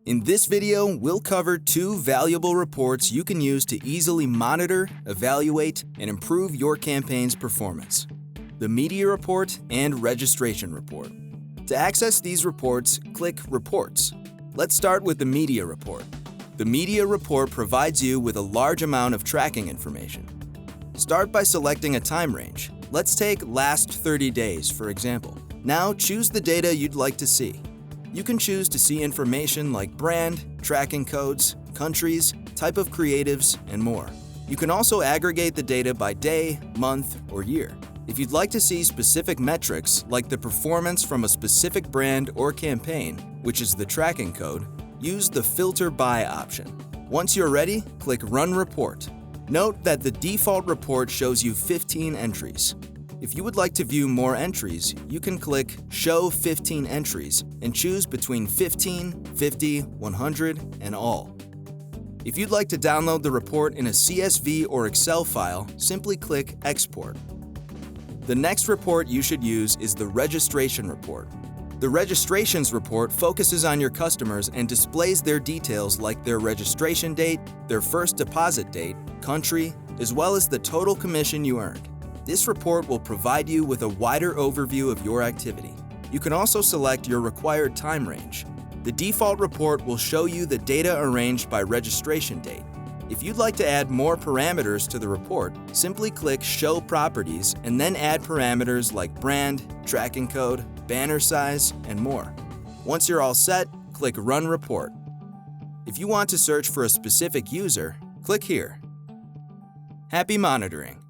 In this video, we'll cover two valuable reports you can use to easily monitor, evaluate, and improve your campaign's performance: the Media Report and Registration Report. To access these reports, click Reports. Let's start with the Media Report. The Media Report provides you with a large amount of tracking information. Start by selecting a time range. Let's take last 30 days, for example. Now choose the data you'd like to see. You can choose to see information like brand, tracking codes, countries, type of creatives, and more. You can also aggregate the data by day, month, or year. If you'd like to see specific metrics like the performance from a specific brand or campaign, which is the tracking code, use the Filter By option. Once you're ready, click Run Report. Note that the default report shows you 15 entries. If you would like to view more entries, you can click Show 15 Entries and choose between 15, 50, 100, and all. If you'd like to download the report in a CSV or Excel file, simply click Export. The next report you should use is the Registration Report. The Registrations Report focuses on your customers and displays their details like their registration date, their first deposit date, country, as well as the total commission you earned. This report will provide you with a wider overview of your activity. You can also select your required time range. The default report will show you the data arranged by registration date. If you'd like to add more parameters to the report, simply click Show Properties and then add parameters like brand, tracking code, banner size, and more. Once you're all set, click Run Report. If you want to search for a specific user, click here. Happy monitoring!